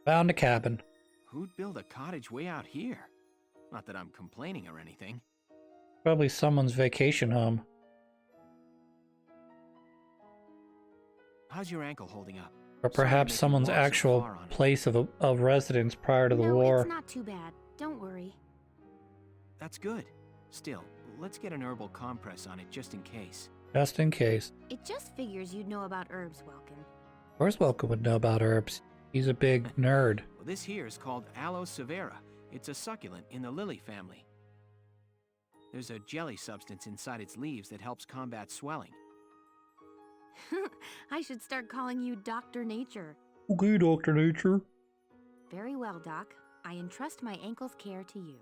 Found a cabin. Who'd build a cottage way out here? Not that I'm complaining or anything. Probably someone's vacation home. How's your ankle holding up? Or Sorry to perhaps make you someone's walk so actual far on it. place of residence prior to the No, war. it's not too bad. Don't worry. That's good. Still, let's get an herbal compress on it just in case. Just in case. It just figures you'd know about herbs, Welkin. Of course Welcome would know about herbs. He's a big nerd. Well, this here is called Aloe severa. It's a succulent in the lily family. There's a jelly substance inside its leaves that helps combat swelling. I should start calling you Dr. Nature. Okay, Dr. Nature. Very well, Doc. I entrust my ankle's care to you.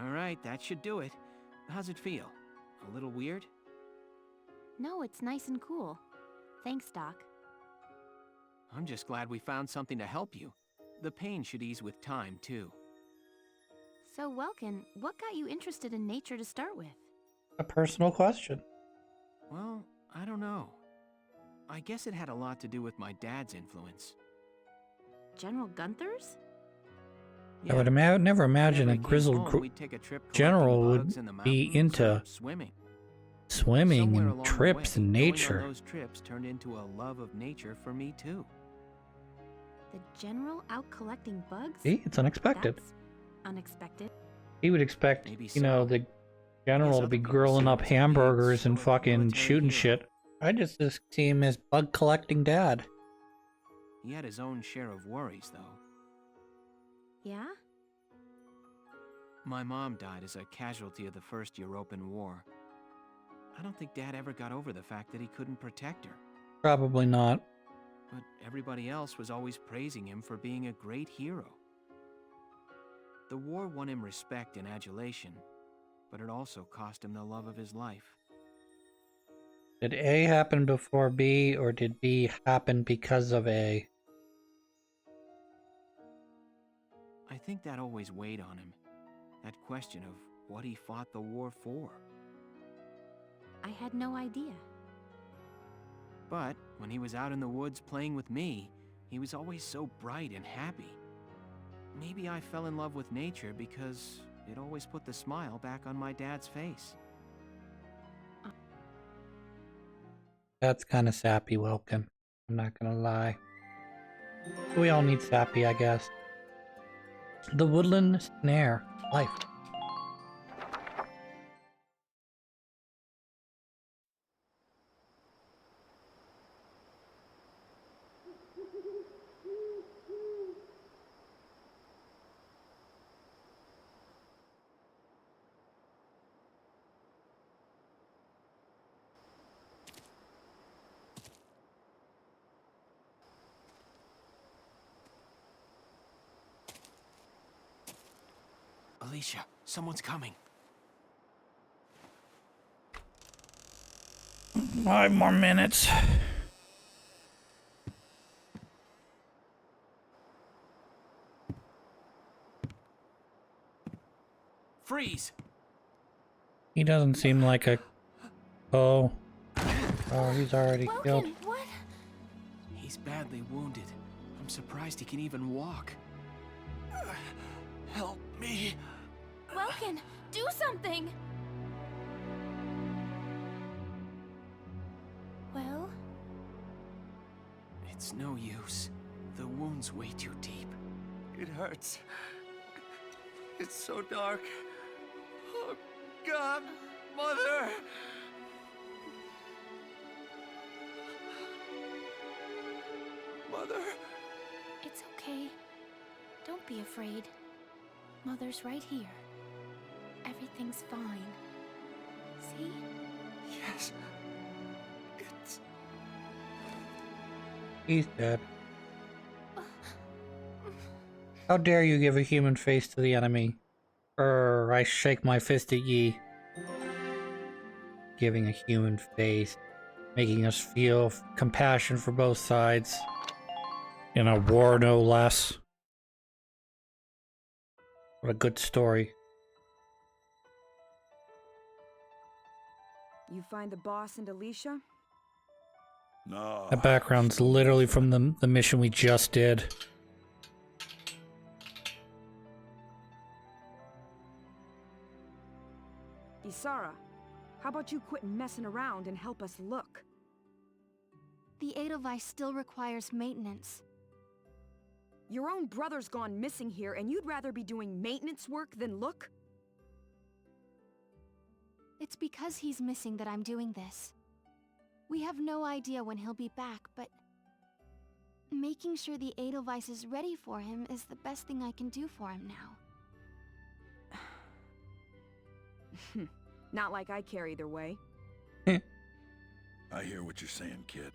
All right, that should do it. How's it feel? A little weird? No, it's nice and cool. Thanks, Doc. I'm just glad we found something to help you. The pain should ease with time, too. So, Welkin, what got you interested in nature to start with? A personal question. Well, I don't know. I guess it had a lot to do with my dad's influence. General Gunther's? I would never imagine a grizzled general would be into swimming and trips in nature. Those trips turned into a love of nature for me too. The general out collecting bugs? See, it's unexpected. That's unexpected. He would expect, Maybe you know, so. the general to be grilling up hamburgers and fucking shooting shit. I just see him as bug collecting dad. He had his own share of worries, though. Yeah? My mom died as a casualty of the First European War. I don't think Dad ever got over the fact that he couldn't protect her. Probably not. But everybody else was always praising him for being a great hero. The war won him respect and adulation, but it also cost him the love of his life. Did A happen before B, or did B happen because of A? I think that always weighed on him. That question of what he fought the war for. I had no idea. But when he was out in the woods playing with me, he was always so bright and happy. Maybe I fell in love with nature because it always put the smile back on my dad's face. That's kind of sappy, Welkin. I'm not gonna lie. We all need sappy, I guess. The woodland snare. Life. Alicia, someone's coming. 5 more minutes. Freeze! He doesn't seem like a... Oh. Oh, he's already killed. Welkin, what? He's badly wounded. I'm surprised he can even walk. Help me. Welkin, do something! Well? It's no use. The wound's way too deep. It hurts. It's so dark. Oh, God, Mother! Mother? It's okay. Don't be afraid. Mother's right here. Everything's fine. See? Yes. It's... He's dead. How dare you give a human face to the enemy? I shake my fist at ye. Giving a human face. Making us feel compassion for both sides. In a war, no less. What a good story. You find the boss and Alicia? No. That background's literally from the mission we just did. Isara, how about you quit messing around and help us look? The Edelweiss still requires maintenance. Your own brother's gone missing here, and you'd rather be doing maintenance work than look? It's because he's missing that I'm doing this. We have no idea when he'll be back, but making sure the Edelweiss is ready for him is the best thing I can do for him now. Not like I care either way. I hear what you're saying, kid.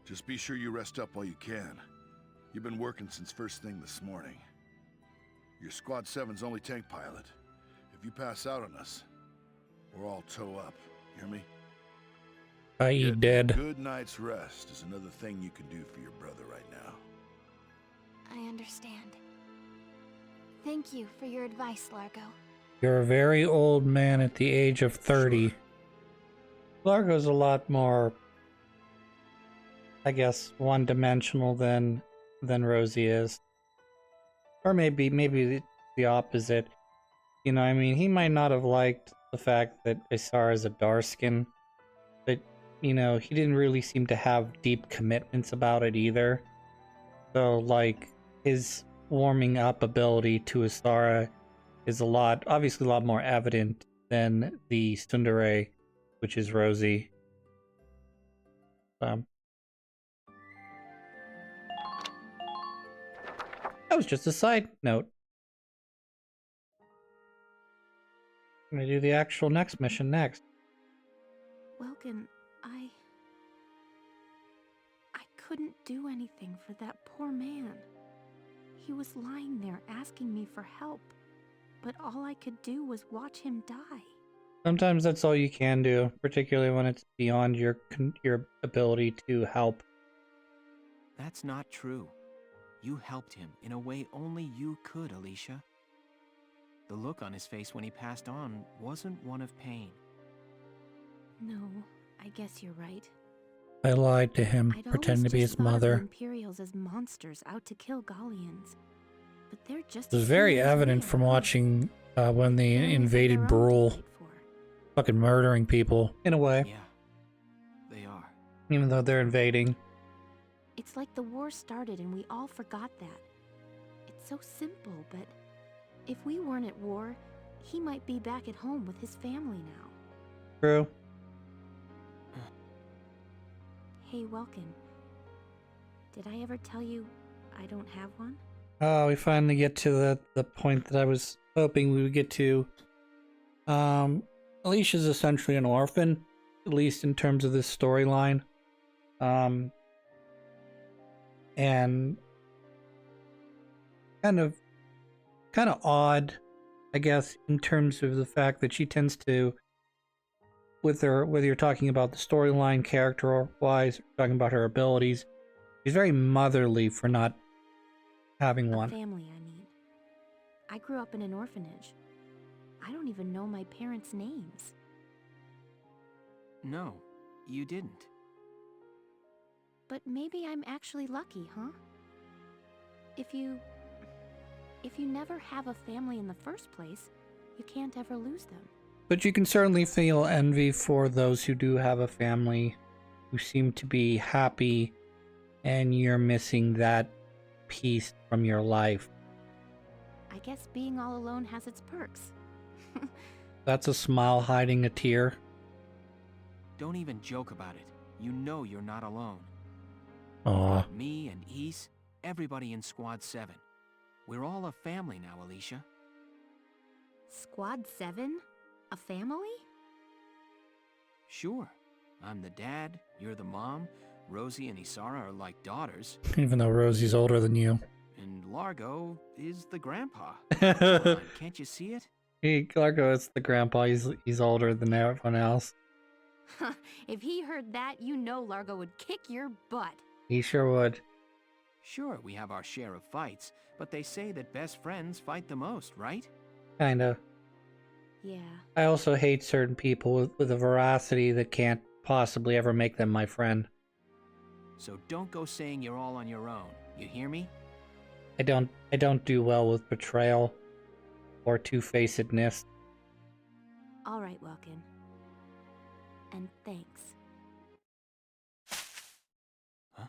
Just be sure you rest up while you can. You've been working since first thing this morning. You're Squad 7's only tank pilot. If you pass out on us, we're all toe up. Hear me? I.e. Getting dead. a good night's rest is another thing you can do for your brother right now. I understand. Thank you for your advice, Largo. You're a very old man at the age of 30. Sure. Largo's a lot more, I guess, one-dimensional than Rosie is. Or maybe the opposite. You know, I mean, he might not have liked the fact that Isara's a Darskin, but, you know, he didn't really seem to have deep commitments about it either. So, like, his warming up ability to Isara is obviously a lot more evident than the tsundere, which is Rosie. That was just a side note. I'm gonna do the actual next mission next. Welkin, I couldn't do anything for that poor man. He was lying there asking me for help, but all I could do was watch him die. Sometimes that's all you can do, particularly when it's beyond your ability to help. That's not true. You helped him in a way only you could, Alicia. The look on his face when he passed on wasn't one of pain. No, I guess you're right. I lied to him, I'd pretending to be always his just thought of mother. the Imperials as monsters out to kill Gallians, but they're just. It was as very human as we evident are, from huh? watching when they They only have invaded their own to Brule, fight for. fucking murdering people, in a way, Yeah, they are. even though they're invading. It's like the war started and we all forgot that. It's so simple, but if we weren't at war, he might be back at home with his family now. True. Hey, Welkin. Did I ever tell you I don't have one? Oh, we finally get to the point that I was hoping we would get to. Alicia's essentially an orphan, at least in terms of this storyline. And kind of odd, I guess, in terms of the fact that she tends to, whether you're talking about the storyline character-wise, or talking about her abilities, she's very motherly for not having A one. family, I mean. I grew up in an orphanage. I don't even know my parents' names. No, you didn't. But maybe I'm actually lucky, huh? If you never have a family in the first place, you can't ever lose them. But you can certainly feel envy for those who do have a family, who seem to be happy, and you're missing that piece from your life. I guess being all alone has its perks. That's a smile hiding a tear. Don't even joke about it. You know you're not alone. Aw. Me and Ys, everybody in Squad 7. We're all a family now, Alicia. Squad 7? A family? Sure. I'm the dad, you're the mom, Rosie and Isara are like daughters, Even though Rosie's older than you. and Largo is the grandpa. Come on, can't you see it? Hey, Largo is the grandpa. He's older than everyone else. If he heard that, you know Largo would kick your butt. He sure would. Sure, we have our share of fights, but they say that best friends fight the most, right? Kinda. Yeah. I also hate certain people with a veracity that can't possibly ever make them my friend. So don't go saying you're all on your own. You hear me? I don't do well with betrayal or two-facedness. All right, Welkin. And thanks. Huh?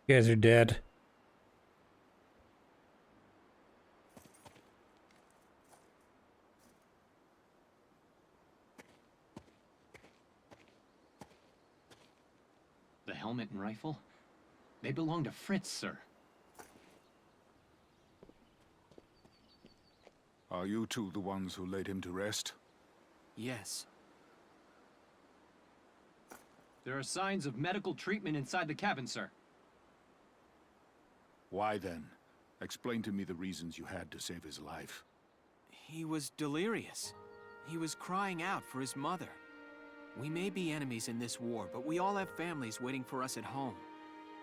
You guys are dead. The helmet and rifle? They belong to Fritz, sir. Are you two the ones who laid him to rest? Yes. There are signs of medical treatment inside the cabin, sir. Why then? Explain to me the reasons you had to save his life. He was delirious. He was crying out for his mother. We may be enemies in this war, but we all have families waiting for us at home.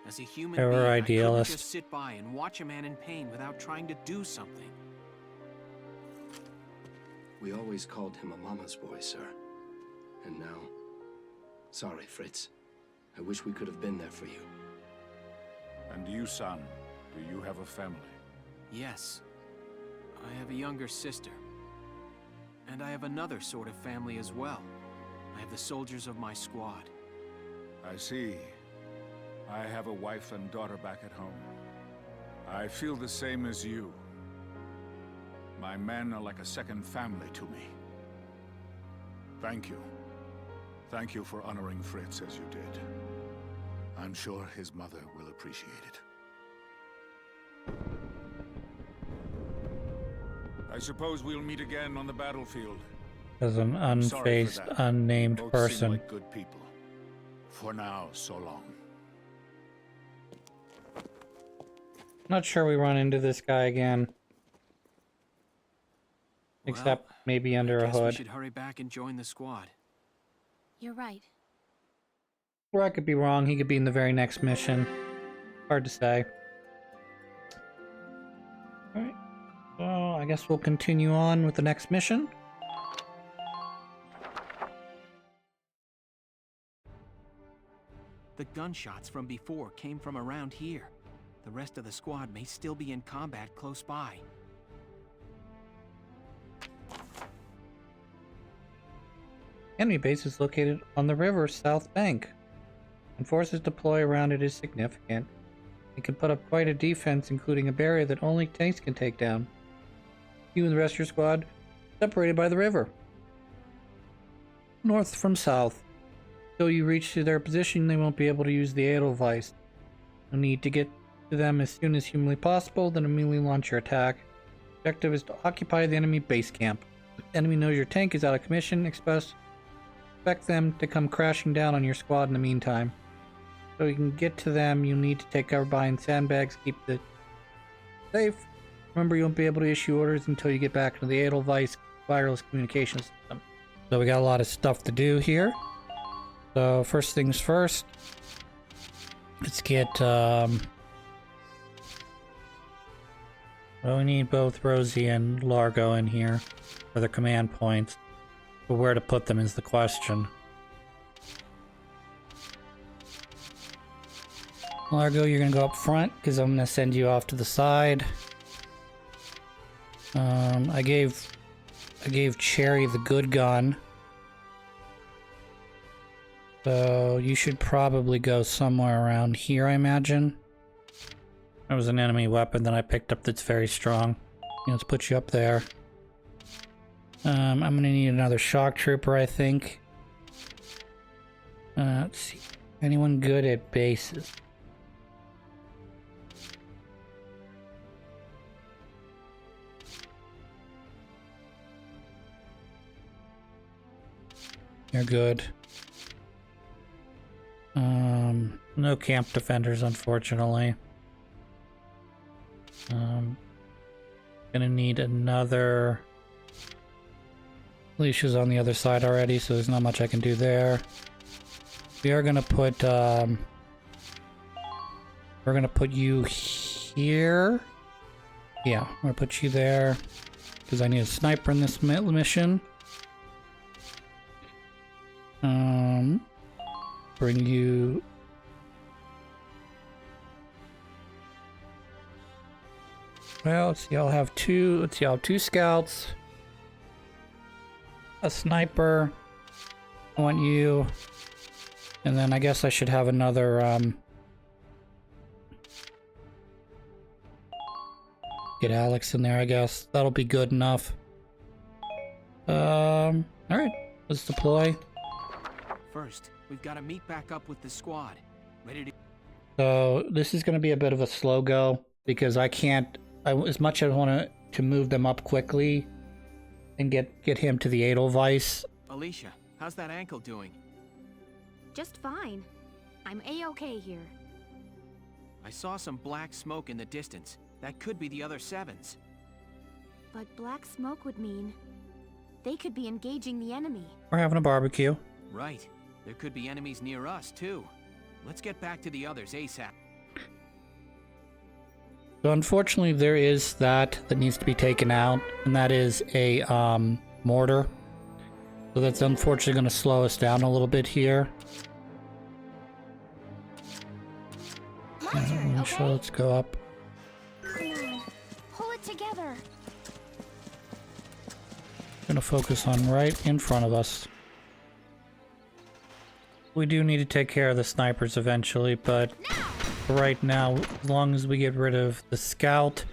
As a human They were being, I couldn't idealists. just sit by and watch a man in pain without trying to do something. We always called him a mama's boy, sir. And now... Sorry, Fritz. I wish we could have been there for you. And you, son, do you have a family? Yes. I have a younger sister. And I have another sort of family as well. I have the soldiers of my squad. I see. I have a wife and daughter back at home. I feel the same as you. My men are like a second family to me. Thank you. Thank you for honoring Fritz as you did. I'm sure his mother will appreciate it. I suppose we'll meet again on the battlefield. As an Sorry for unfaced, that. unnamed Both seem person. like good people. For now, so long. Not sure we run into this guy again. Except Well, maybe under I a guess we hood. should hurry back and join the squad. You're right. Or I could be wrong. He could be in the very next mission. Hard to say. Alright. So I guess we'll continue on with the next mission. The gunshots from before came from around here. The rest of the squad may still be in combat close by. Enemy base is located on the river's south bank, and forces deploy around it is significant. It can put up quite a defense, including a barrier that only tanks can take down. You and the rest of your squad separated by the river, north from south. Until you reach to their position, they won't be able to use the Edelweiss. You'll need to get to them as soon as humanly possible, then immediately launch your attack. Objective is to occupy the enemy base camp. If the enemy knows your tank is out of commission, expect them to come crashing down on your squad in the meantime. So you can get to them, you need to take cover behind sandbags, keep it safe. Remember, you won't be able to issue orders until you get back into the Edelweiss wireless communication system. So we got a lot of stuff to do here. So first things first, let's get, well, we need both Rosie and Largo in here for the command points. But where to put them is the question. Largo, you're gonna go up front because I'm gonna send you off to the side. I gave Cherry the good gun. So you should probably go somewhere around here, I imagine. There was an enemy weapon that I picked up that's very strong. Let's put you up there. I'm gonna need another shock trooper, I think. Let's see. Anyone good at bases? You're good. No camp defenders, unfortunately. Gonna need another... Leashes on the other side already, so there's not much I can do there. We are gonna put, we're gonna put you here. Yeah, I'm gonna put you there. because I need a sniper in this mission. Bring you. Well, let's see. I'll have two. Let's see. I'll have 2 scouts, a sniper. I want you, and then I guess I should have another. Get Alex in there. I guess that'll be good enough. All right. Let's deploy. First, we've got to meet back up with the squad. Ready to... So this is going to be a bit of a slow go because I can't. As much as I want to move them up quickly and get him to the Edelweiss. Alicia, how's that ankle doing? Just fine. I'm A-okay here. I saw some black smoke in the distance. That could be the other Sevens. But black smoke would mean they could be engaging the enemy. We're having a barbecue. Right. There could be enemies near us, too. Let's get back to the others ASAP. So unfortunately there is that needs to be taken out, and that is a mortar. So that's unfortunately going to slow us down a little bit here. So let's go up. Come on, pull it together. Gonna focus on right in front of us. We do need to take care of the snipers eventually, but right now, as long as we get rid of the scout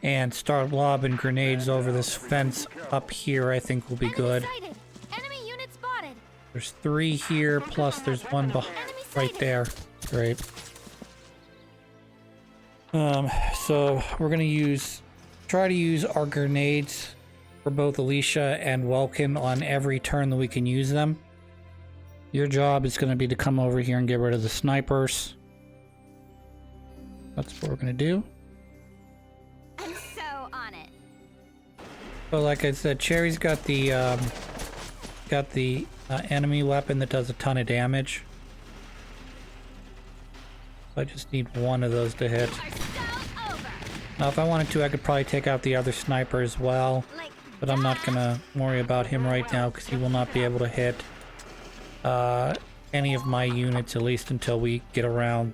and start lobbing grenades over this fence up here, I think we'll be good. Enemy unit spotted. There's 3 here, plus there's 1 right there. Great. So we're gonna try to use our grenades for both Alicia and Welkin on every turn that we can use them. Your job is gonna be to come over here and get rid of the snipers. That's what we're gonna do. I'm so on it. So like I said, Cherry's got the enemy weapon that does a ton of damage. I just need 1 of those to hit. Now if I wanted to, I could probably take out the other sniper as well, but I'm not gonna worry about him right now because he will not be able to hit any of my units, at least until we get around.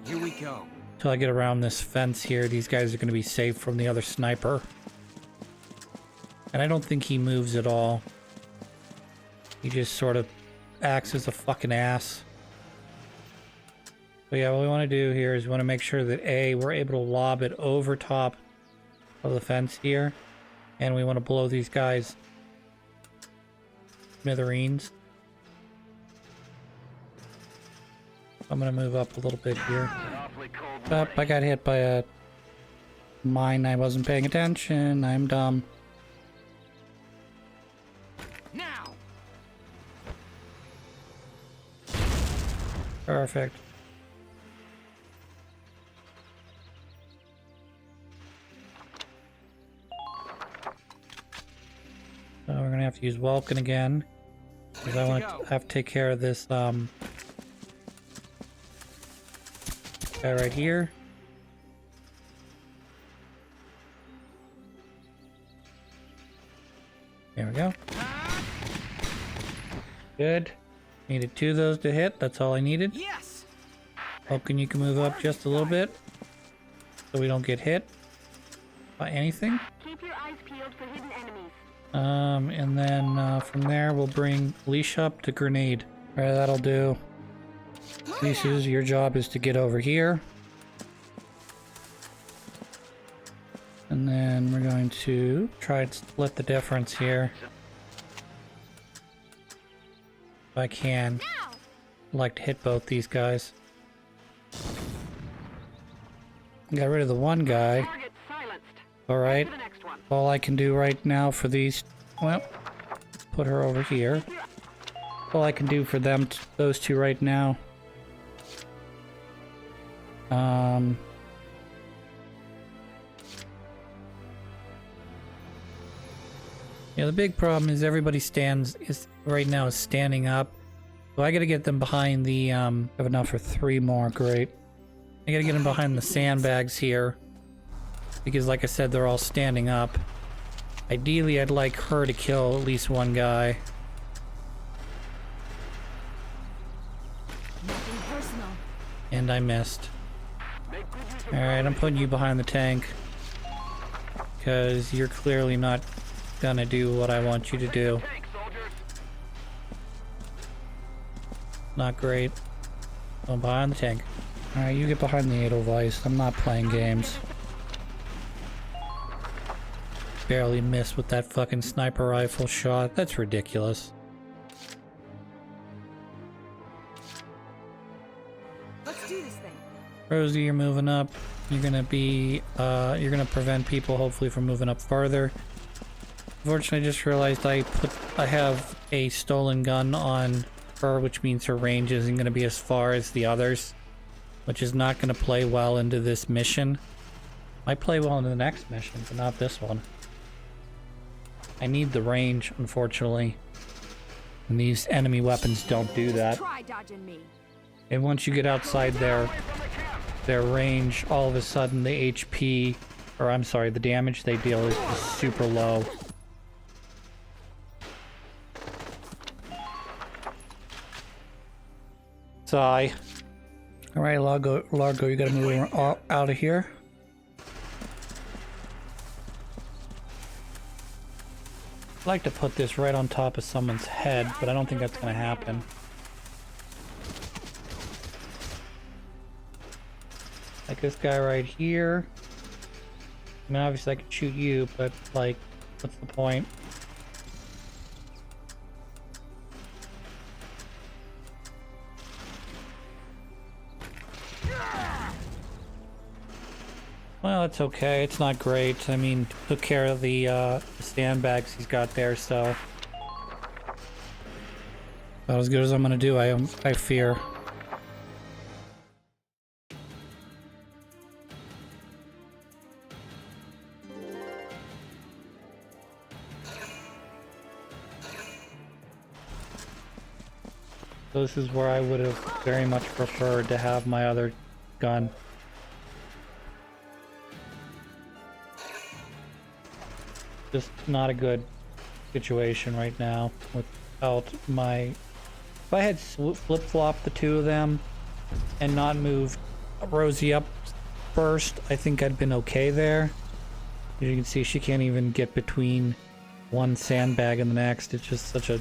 Here we go. Until I get around this fence here, these guys are going to be safe from the other sniper. And I don't think he moves at all. He just sort of acts as a fucking ass. So yeah, what we want to do here is we want to make sure that we're able to lob it over top of the fence here. And we want to blow these guys smithereens. I'm going to move up a little bit here. Oh, I got hit by a mine. I wasn't paying attention. I'm dumb. Now. Perfect. So we're going to have to use Welkin again. Because I want to have to take care of this guy right here. There we go. Good. Needed 2 of those to hit. That's all I needed. Yes. Welkin, you can move up just a little bit so we don't get hit by anything. Keep your eyes peeled for hidden enemies. And then from there we'll bring Alicia up to grenade. Alright, that'll do. Alicia, your job is to get over here. And then we're going to try and split the difference here. If I can. I'd like to hit both these guys. Got rid of the one guy. Alright. All I can do right now for these... Well, put her over here. All I can do for them, those 2 right now. Yeah, the big problem is everybody right now is standing up. So I gotta get them behind the, have enough for 3 more, great. I gotta get him behind the sandbags here. Because like I said, they're all standing up. Ideally, I'd like her to kill at least one guy. Nothing personal. And I missed. Alright, I'm putting you behind the tank. Because you're clearly not gonna do what I want you to do. Not great. I'm behind the tank. Alright, you get behind the Edelweiss. I'm not playing games. Barely missed with that fucking sniper rifle shot. That's ridiculous. Let's do this thing. Rosie, you're moving up. You're gonna be, you're gonna prevent people hopefully from moving up farther. Unfortunately, I just realized I have a stolen gun on her, which means her range isn't gonna be as far as the others, which is not gonna play well into this mission. Might play well into the next mission, but not this one. I need the range, unfortunately. And these enemy weapons don't do that. Try dodging me. And once you get outside their range, all of a sudden the HP, or I'm sorry, the damage they deal is just super low. Sigh. Alright, Largo, you gotta move out of here. I'd like to put this right on top of someone's head, but I don't think that's gonna happen. Like this guy right here. I mean, obviously I could shoot you, but like, what's the point? Well, it's okay. It's not great. I mean, took care of the sandbags he's got there, so about as good as I'm gonna do. I fear. So this is where I would have very much preferred to have my other gun. Just not a good situation right now without my... If I had flip-flopped the two of them and not moved Rosie up first, I think I'd been okay there. As you can see, she can't even get between one sandbag and the next. It's just such a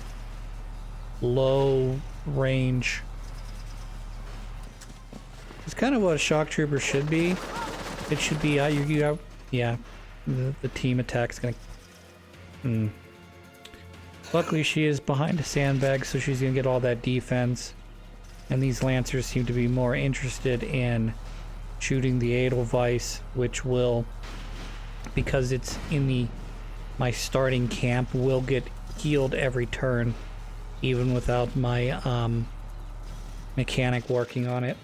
low range. It's kind of what a shock trooper should be. It should be, yeah, the team attack's gonna... Luckily she is behind a sandbag, so she's gonna get all that defense. And these Lancers seem to be more interested in shooting the Edelweiss, which will, because it's in my starting camp, will get healed every turn, even without my mechanic working on it.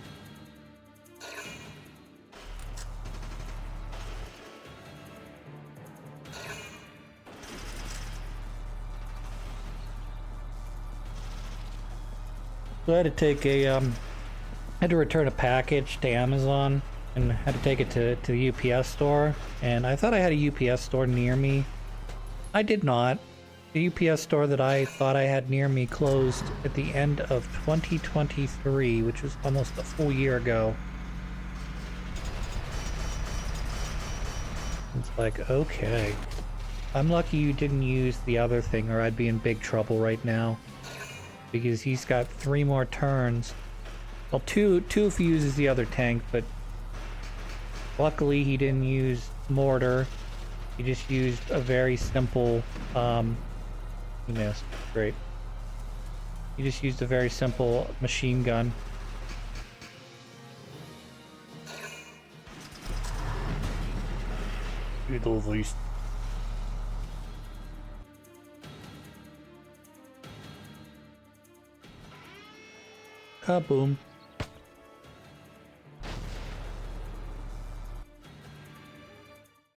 So I had to take had to return a package to Amazon and had to take it to the UPS store. And I thought I had a UPS store near me. I did not. The UPS store that I thought I had near me closed at the end of 2023, which was almost a full year ago. It's like, okay. I'm lucky you didn't use the other thing or I'd be in big trouble right now. Because he's got 3 more turns. Well, two if he uses the other tank, but luckily he didn't use mortar. He just used a very simple, he missed. Great. He just used a very simple machine gun. Edelweiss. Kaboom.